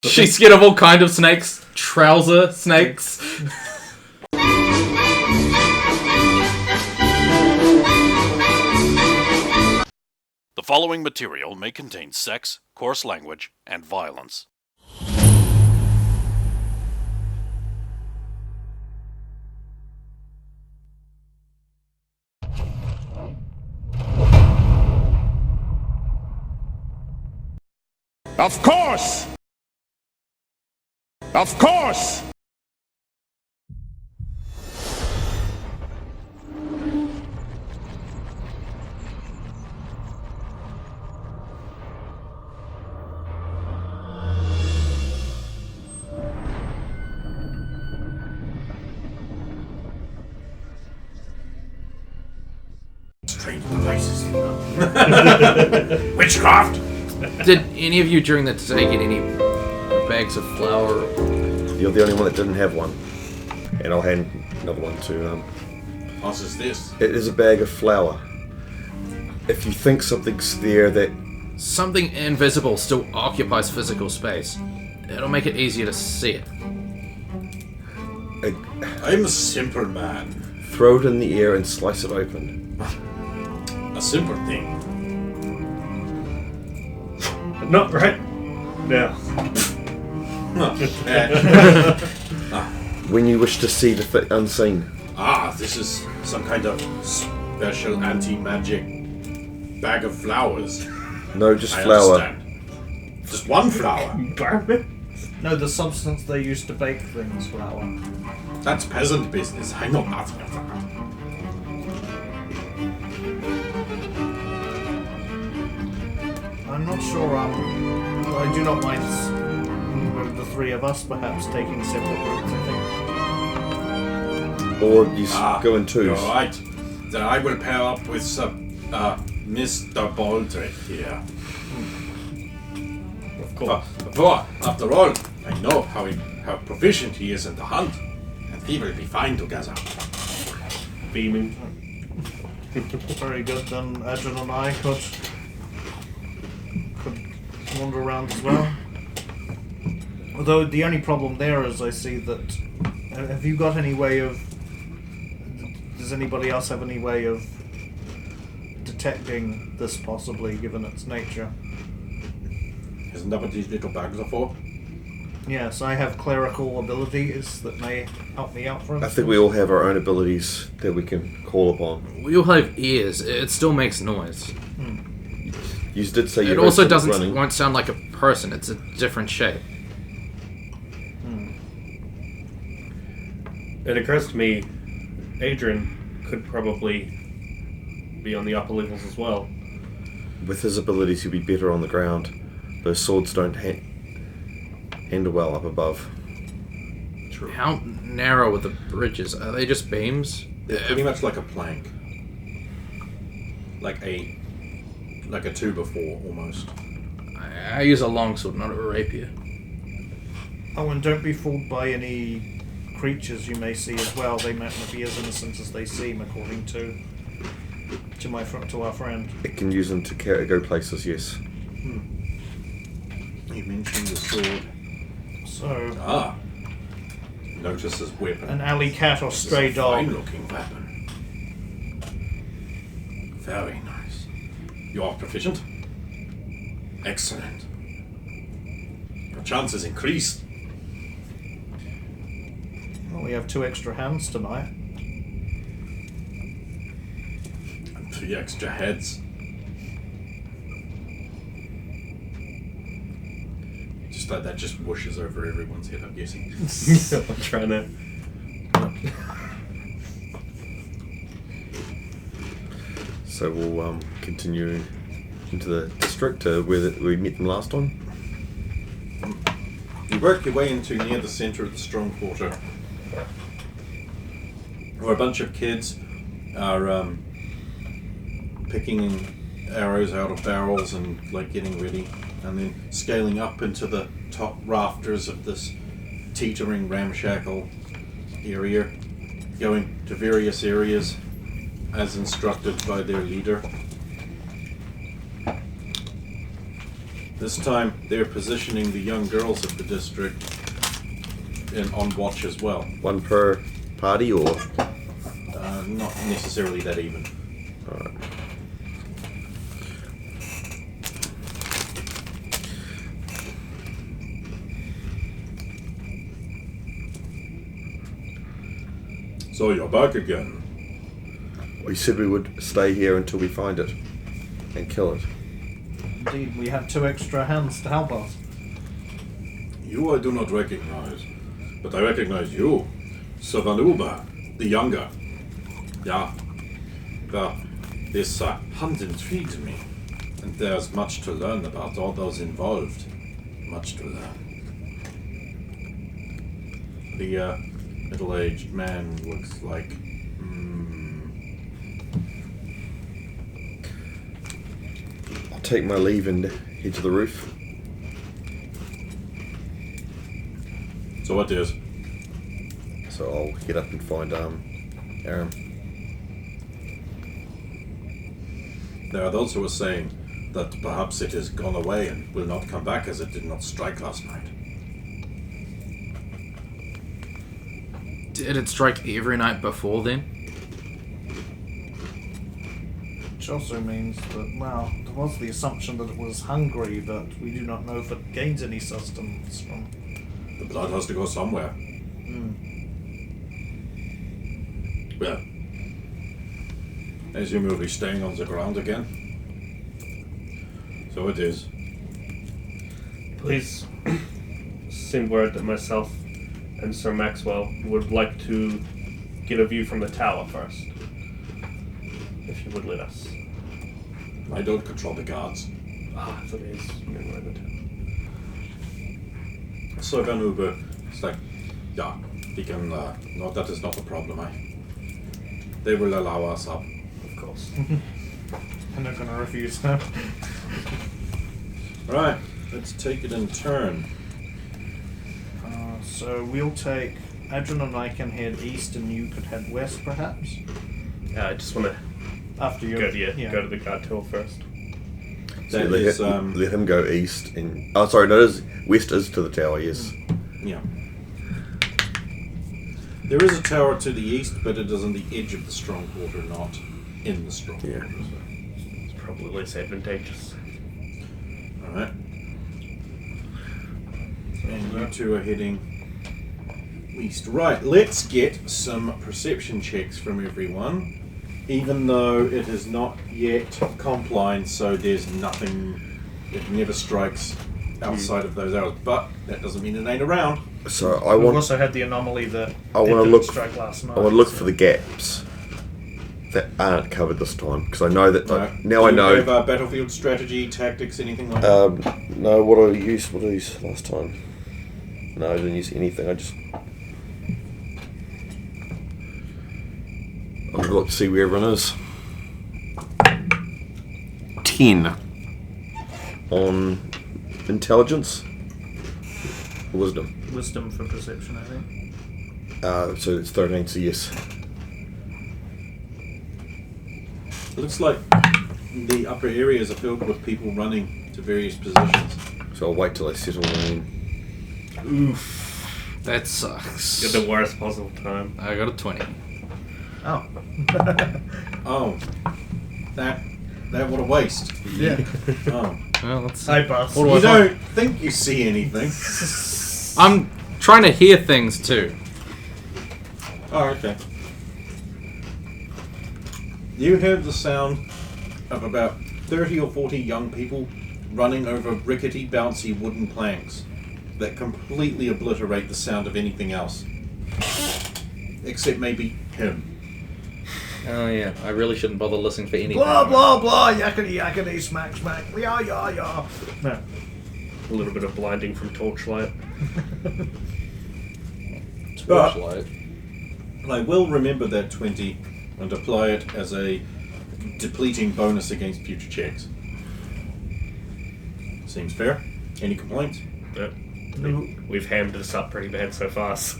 She's scared of all kind of snakes. Trouser snakes. The following material may contain sex, coarse language, and violence. Of course! Of course! Strange devices. Witchcraft! Did any of you during the day get any bags of flour? You're the only one that didn't have one. And I'll hand another one to... What is this? It is a bag of flour. If you think something's there that... Something invisible still occupies physical space. It'll make it easier to see it. I'm a simple man. Throw it in the air and slice it open. A simple thing. Not right now. When you wish to see the unseen. This is some kind of special anti-magic bag of flowers. No, just I flour. understand. Just one flower. No, the substance they use to bake things, flour. That's peasant business. I know nothing of that. I'm not sure, I do not mind the three of us perhaps taking separate routes, I think. Or you go in twos. Alright. Then I will pair up with Mr. Baldrick here. Of course. For, after all, I know how proficient he is in the hunt, and we will be fine together. Beaming. Very good, then Adrian and I could wander around as well. Although the only problem there is I see that... Have you got any way of... Does anybody else have any way of detecting this possibly, given its nature? Isn't that what these little bags are for? Yes, I have clerical abilities that may help me out for I instance. think we all have our own abilities that we can call upon. We all have ears. It still makes noise. You did say you It also heard something running. won't sound like a person. It's a different shape. It occurs to me, Adrian could probably be on the upper levels as well. With his abilities, he'd be better on the ground. Those swords don't handle well up above. True. How narrow are the bridges? Are they just beams? They're pretty much like a plank. Like a 2x4 almost. I use a longsword, not a rapier. Oh, and don't be fooled by any creatures you may see as well. They might not be as innocent as they seem, according to our friend. It can use them to go places, yes. He mentioned the sword. So, Notice his weapon. an alley cat or stray It's a dog. fine-looking weapon. Very nice. You are proficient? Excellent. Your chances increased. Well, we have 2 extra hands tonight. And 3 extra heads. Just like that just whooshes over everyone's head, I'm guessing. I'm trying to... So we'll continue into the district where we met them last time. You work your way into near the center of the strong quarter, where a bunch of kids are picking arrows out of barrels and like getting ready, and then scaling up into the top rafters of this teetering ramshackle area, going to various areas as instructed by their leader. This time, they're positioning the young girls of the district on watch as well. One per party, or? Not necessarily that even. Alright. So you're back again. We said we would stay here until we find it and kill it. Indeed, we have 2 extra hands to help us. You I do not recognize, but I recognize you. Savanuba, the younger. Yeah. Well, this hunt intrigues me, and there's much to learn about all those involved. Much to learn. The middle-aged man looks like... I'll take my leave and head to the roof. So what is? So I'll head up and find Aram. There are those who are saying that perhaps it has gone away and will not come back as it did not strike last night. Did it strike every night before then? Which also means that, well, there was the assumption that it was hungry, but we do not know if it gains any sustenance from... The blood has to go somewhere. Well, as you will be staying on the ground again. So it is. Please send word that myself and Sir Maxwell would like to get a view from the tower first. If you would let us. I don't control the guards. Ah, so it is. So Van Uber is like, yeah, he can, no, that is not a problem. They will allow us up. Of course. I'm not going to refuse that. Right, let's take it in turn. So we'll take... Adrian and I can head east and you could head west, perhaps? I just want to After you go to the cartel first. So That let, is, let him go east and... Oh, sorry, no, west is to the tower, yes. yeah. There is a tower to the east, but it is on the edge of the stronghold, or not in the stronghold. Yeah. It's probably less advantageous. Alright. And you two are heading east. Right, let's get some perception checks from everyone. Even though it is not yet comp line, so there's nothing, it never strikes outside of those hours. But that doesn't mean it ain't around. So I We've want... also had the anomaly that I it want to didn't look. strike last night. I want to look for the gaps that aren't covered this time because I know that. Right. Now I Do you know. have battlefield strategy, tactics, anything like that? No, what did I use? What did I use last time? No, I didn't use anything. I just. I'll look to see where everyone is. 10 on intelligence. Wisdom. Wisdom for perception, I think. So it's 13, so yes. It looks like the upper areas are filled with people running to various positions. So I'll wait till I settle in. Oof. That sucks. At the worst possible time. I got a 20. Oh. Oh, that what a waste. Yeah. Oh, Well, let's see. Hi, boss. What do you I find? don't think you see anything? I'm trying to hear things too. Oh, okay. You heard the sound of about 30 or 40 young people running over rickety, bouncy wooden planks that completely obliterate the sound of anything else. Except maybe him. Oh yeah, I really shouldn't bother listening for anything. Blah, blah, blah, yakety, yakety, smack, smack, yah, yah, yah. No. A little bit of blinding from torchlight. Torchlight. I will remember that 20 and apply it as a depleting bonus against future checks. Seems fair. Any complaints? But we've hammed this up pretty bad so far. So.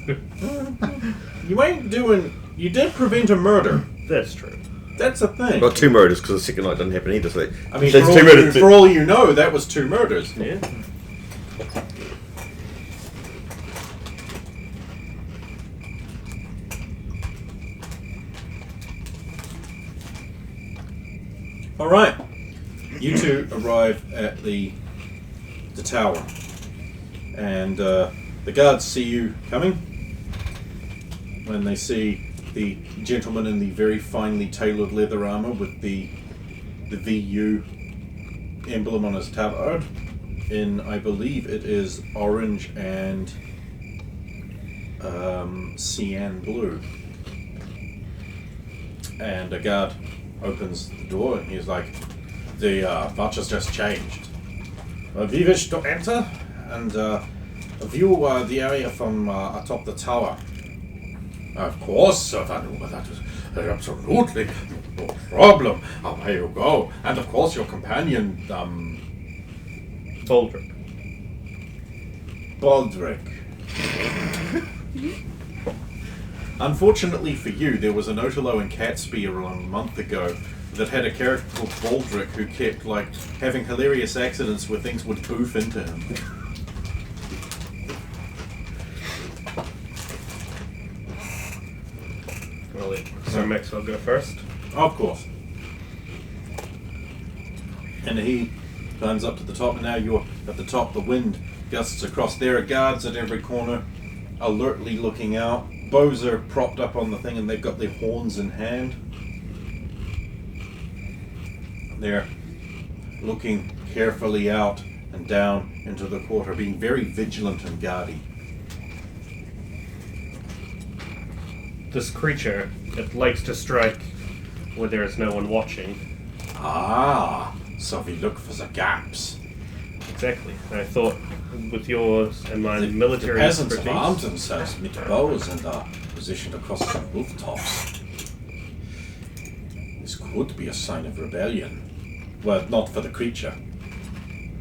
You ain't doing... You did prevent a murder. That's true. That's the thing. Well, 2 murders because the second night didn't happen either. So I mean, there's for 2 all, murders. for all you know, that was 2 murders. Yeah. All right, you two arrive at the tower, and the guards see you coming. When they see the gentleman in the very finely tailored leather armor with the VU emblem on his tabard, in I believe it is orange and cyan blue, and a guard opens the door and he's like, the watch has just changed. We wish to enter and view the area from atop the tower. Of course, sir, that is absolutely no problem. Here you go. And of course your companion, Baldric. Unfortunately for you, there was an Otelo and Catspear a month ago that had a character called Baldric who kept having hilarious accidents where things would poof into him. Well, Sir Maxwell go first. Of course. And he climbs up to the top, and now you're at the top. The wind gusts across. There are guards at every corner, alertly looking out. Bows are propped up on the thing, and they've got their horns in hand. They're looking carefully out and down into the quarter, being very vigilant and guardy. This creature, it likes to strike where there is no one watching. Ah, so we look for the gaps. Exactly. I thought with yours and my military the peasants have expertise. armed themselves with bows and are positioned across the rooftops. This could be a sign of rebellion. Well, not for the creature.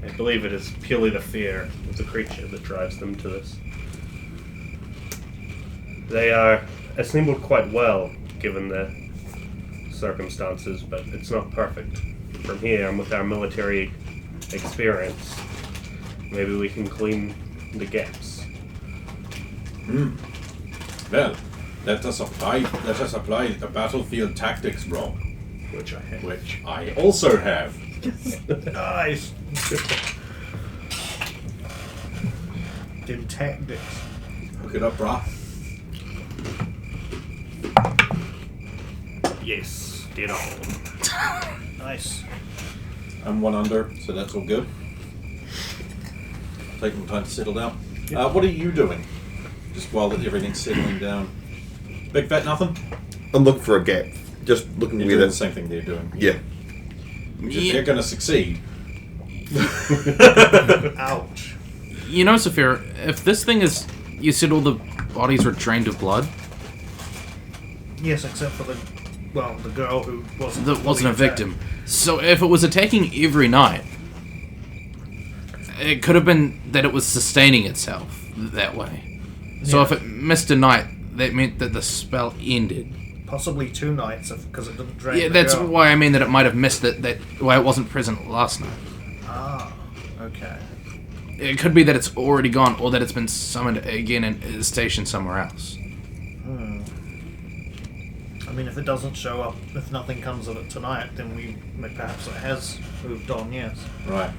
I believe it is purely the fear of the creature that drives them to this. They are assembled quite well, given the circumstances, but it's not perfect. From here, and with our military experience, maybe we can clean the gaps. Well, let us apply the battlefield tactics roll, Which I have. which I also have. Nice. Do tactics. Hook it up, brah. Yes, did all. Nice. I'm 1 under, so that's all good. Taking time to settle down. What are you doing? Just while everything's settling down. Big fat nothing? I'm looking for a gap. Just looking You're where doing the that's... same thing they're doing. Yeah. Just they're going to succeed. Ouch. You know, Saphir, if this thing is... You said all the bodies were drained of blood? Yes, except for the girl who wasn't. That wasn't a fully attacked. victim. So if it was attacking every night, it could have been that it was sustaining itself that way. So Yeah. if it missed a night, that meant that the spell ended. Possibly 2 nights because it didn't drain. Yeah, the that's girl. why I mean that it might have missed it, that why it wasn't present last night. Ah, okay. It could be that it's already gone, or that it's been summoned again and is stationed somewhere else. I mean, if it doesn't show up, if nothing comes of it tonight, then perhaps it has moved on. Yes. Right.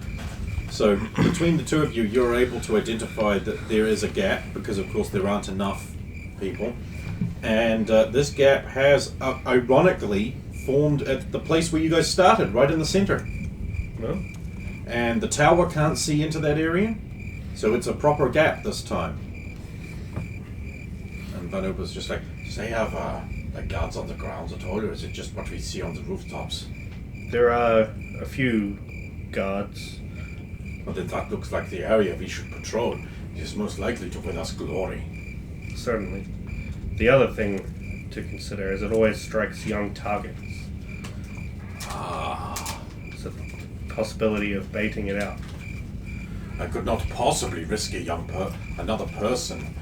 So, between the two of you, you're able to identify that there is a gap, because of course there aren't enough people. And this gap has, ironically, formed at the place where you guys started, right in the center. No? And the tower can't see into that area, so it's a proper gap this time. And Van was just like, do they have guards on the grounds at all, or is it just what we see on the rooftops? There are a few guards. Well, then that looks like the area we should patrol. It is most likely to win us glory. Certainly. The other thing to consider is it always strikes young targets. Ah, It's a possibility of baiting it out. I could not possibly risk another person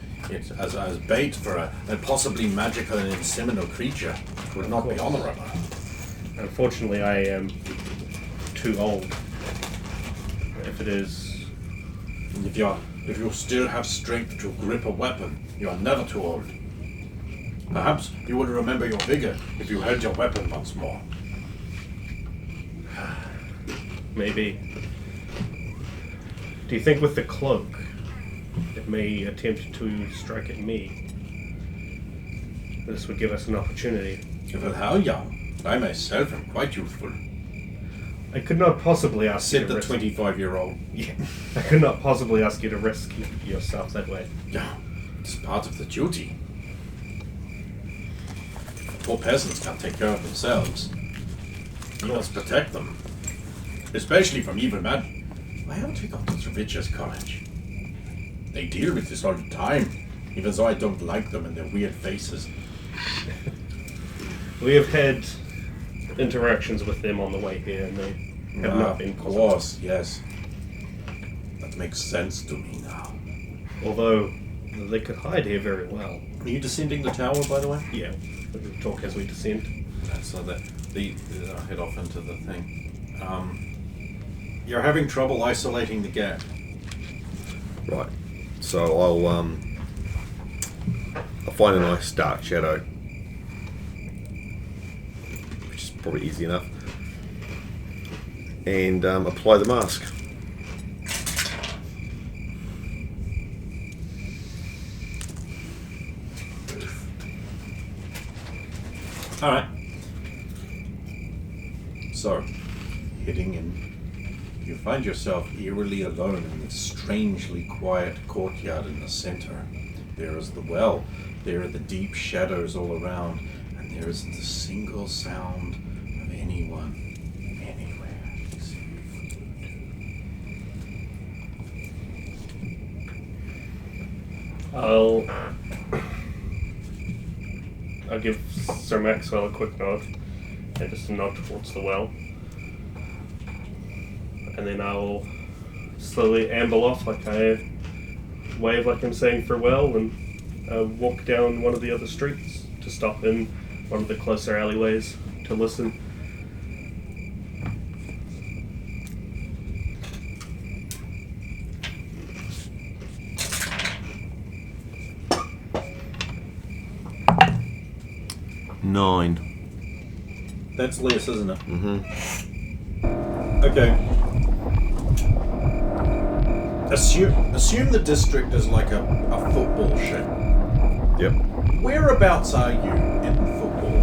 as bait for a possibly magical and inseminal creature. It would not be honorable. Unfortunately, I am too old. If it is... If you still have strength to grip a weapon, you are never too old. Perhaps you would remember your vigor if you held your weapon once more. Maybe. Do you think with the cloak, it may attempt to strike at me? This would give us an opportunity. Well, how young? I myself am quite youthful. I could not possibly ask you Said to the risk... 25-year-old. Yeah, I could not possibly ask you to risk yourself that way. Yeah, it's part of the duty. Poor peasants can't take care of themselves. You must protect them. Especially from evil men. Why haven't we got to Richard's college? They deal with this all the time, even though I don't like them and their weird faces. We have had interactions with them on the way here, and they have not been Of positive. course, yes. That makes sense to me now. Although, they could hide here very well. Are you descending the tower, by the way? Yeah, we can talk as we descend. So that I'll head off into the thing. You're having trouble isolating the gap. Right. So I'll find a nice dark shadow, which is probably easy enough, and apply the mask. All right. So, heading in, you find yourself eerily alone in this strangely quiet courtyard in the center. There is the well, there are the deep shadows all around, and there isn't a single sound of anyone anywhere except food. I'll give Sir Maxwell a quick nod, and just a nod towards the well. And then I'll slowly amble off like I wave like I'm saying farewell, and walk down one of the other streets to stop in one of the closer alleyways to listen. Nine. That's less, isn't it? Mm-hmm. Okay. Assume the district is like a football shape. Yep. Whereabouts are you in football?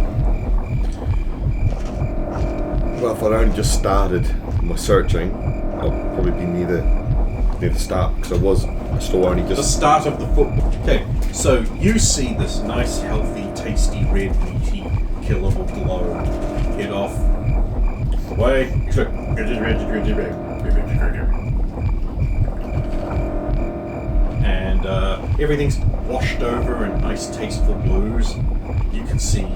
Well, if I'd only just started my searching, I'll probably be near the start, because I still only The just... start of the football. Okay, so you see this nice, healthy, tasty, red, meaty, killable glow head off. Away. And everything's washed over in nice, tasteful blues. You can see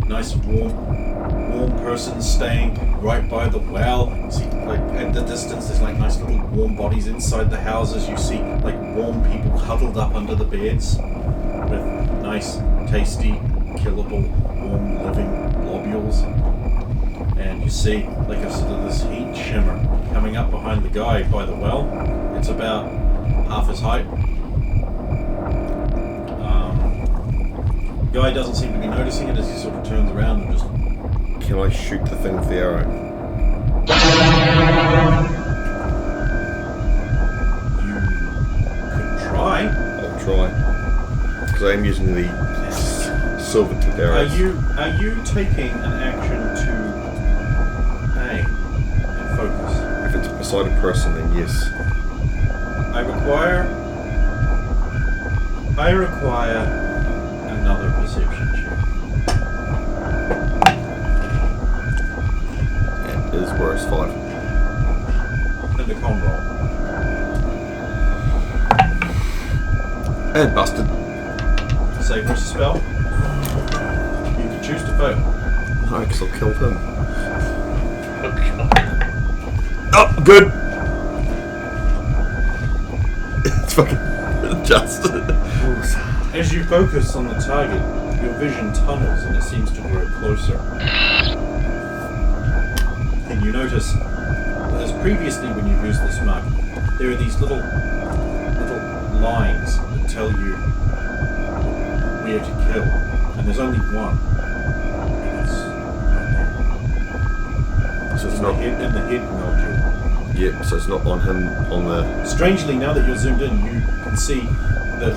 nice, warm persons staying right by the well. You see, like at the distance, there's like nice little warm bodies inside the houses. You see like warm people huddled up under the beds with nice, tasty, killable, warm living globules. And you see like a sort of this heat shimmer coming up behind the guy by the well. It's about half his height. Guy doesn't seem to be noticing it as he sort of turns around and just... Can I shoot the thing with the arrow? You could try. I'll try. Because I am using the silver tip arrows. Are you taking an action to aim and focus? If it's beside a person, then yes. I require another perception check. It is worse, 5. And a con roll. And busted. Save versus spell. You can choose to fail. No, because I'll kill him. Oh god. Oh, good! It's fucking just. As you focus on the target, your vision tunnels and it seems to grow closer. And you notice, as previously when you've used this mark, there are these little lines that tell you where to kill, and there's only one. So it's in not. The head, in the head nodule. Yep. So it's not on him on the. Strangely, now that you're zoomed in, you can see that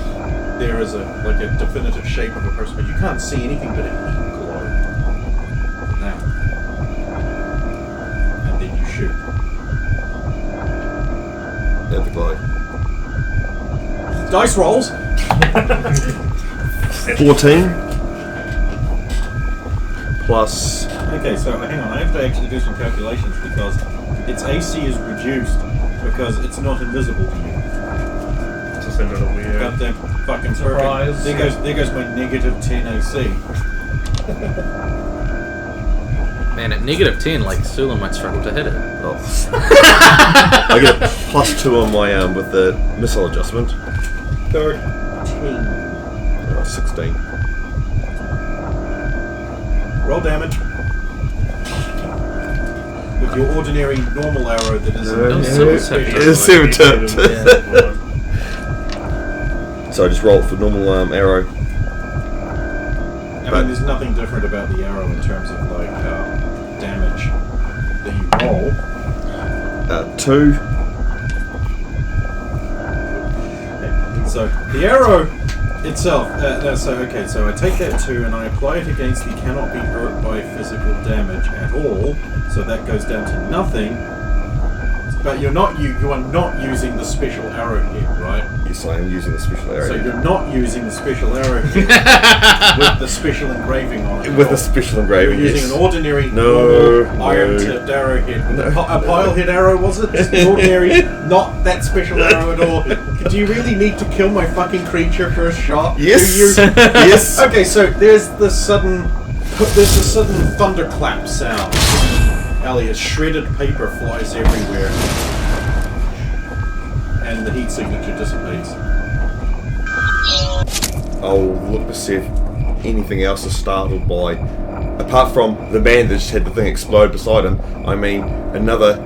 there is a definitive shape of a person, but you can't see anything but a heat glow. Now, and then you shoot. At the glow. Dice rolls. 14 plus. Okay, so hang on. I have to actually do some calculations because its AC is reduced because it's not invisible to you. Just ended a weird. Goddamn fucking Surprise. perfect. There goes my -10 AC. Man, at -10, like, Sula might struggle to hit it. Oh. I get a +2 on my with the missile adjustment. 13. 16. Roll damage. With your ordinary normal arrow that is Silver tipped. So I just roll for normal arrow. I mean, there's nothing different about the arrow in terms of like damage that you roll. 2. So the arrow itself. So I take that 2 and I apply it against the cannot be hurt by physical damage at all. So that goes down to nothing. But you are not using the special arrowhead, right? Yes, I am using the special arrow. So you're not using the special arrowhead with the special engraving on it. With the special engraving. You're using an ordinary No, iron-tipped arrowhead. With a pile-head arrow, was it? Just an ordinary, not that special arrow at all. Do you really need to kill my fucking creature for a shot? Yes. Do you? Yes. Okay, so there's a sudden thunderclap sound. Elliot, shredded paper flies everywhere, and the heat signature dissipates. I'll look to see if anything else is startled by, apart from the man that just had the thing explode beside him. I mean, another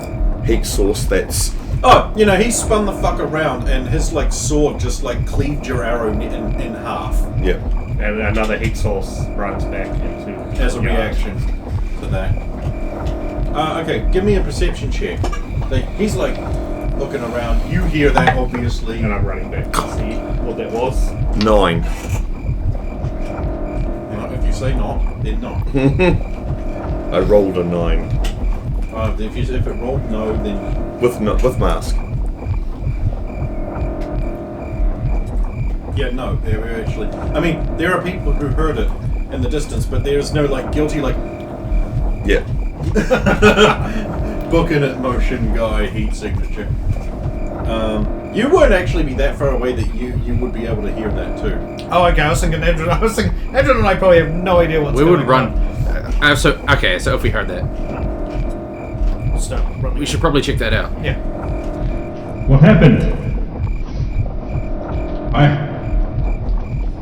heat source that's. Oh, he spun the fuck around, and his sword just cleaved your arrow in half. Yep. And another heat source runs back into. As a reaction to that. Okay, give me a perception check. He's looking around. You hear that, obviously. And I'm running back to see what that was. 9. If you say not, then not. I rolled a 9. If it rolled no, then With mask. yeah, no. There were actually. I mean, there are people who heard it in the distance, but there's no guilty Yeah. booking it motion guy heat signature. You won't actually be that far away that you would be able to hear that too. Oh, okay. I was thinking Edwin. Edwin and I probably have no idea what's We going would run. on. So if we heard that, Stop running. we should probably check that out. Yeah. What happened?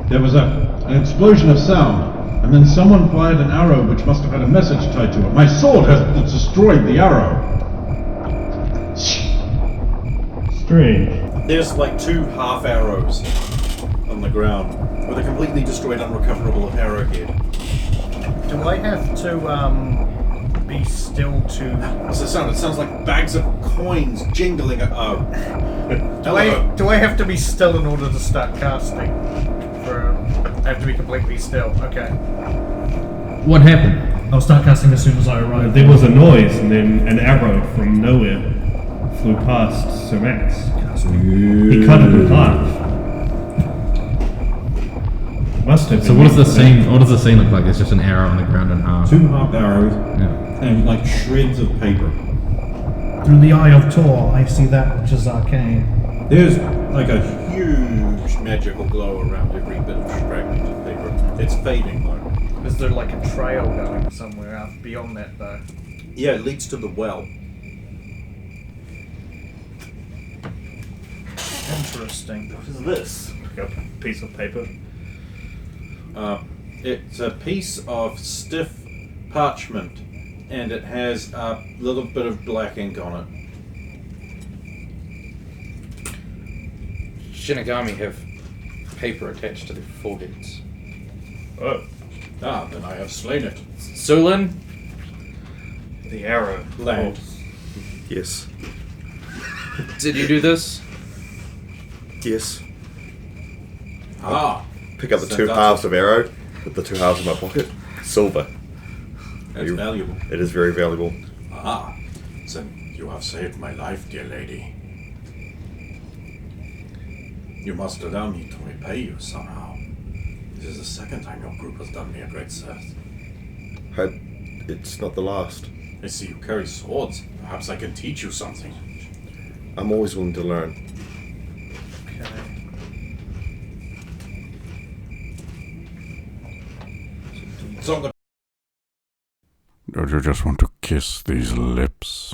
There was an explosion of sound, and then someone fired an arrow which must have had a message tied to it. My sword has destroyed the arrow. Strange. There's 2 half arrows on the ground with a completely destroyed, unrecoverable arrowhead. Do I have to be still to? What's the sound? It sounds like bags of coins jingling. Oh. Do I have to be still in order to start casting? I have to be completely still. Okay. What happened? I'll start casting as soon as I arrive. There was a noise, and then an arrow from nowhere flew past Sir Max. He cut it in half. Must have been. So what does the scene look like? It's just an arrow on the ground in half. 2 half arrows Yeah. and shreds of paper. Through the eye of Tor, I see that which is arcane. There's A huge magical glow around every bit of fragment of paper. It's fading though. Is there a trail going somewhere out beyond that though? Yeah, it leads to the well. Interesting. What is this? Like a piece of paper. It's a piece of stiff parchment, and it has a little bit of black ink on it. Shinigami have paper attached to their foreheads. Oh, Ah, then I have slain it. Sulin, the arrow. Land. Yes. did you do this? Yes. Ah, Pick up the So two that's halves of arrow, put the two halves in my pocket. Silver. that's valuable. It is very valuable. Ah, then you have saved my life, dear lady. You must allow me to repay you somehow. This is the second time your group has done me a great service. It's not the last. I see you carry swords. Perhaps I can teach you something. I'm always willing to learn. Okay. It's on the Don't you just want to kiss these lips?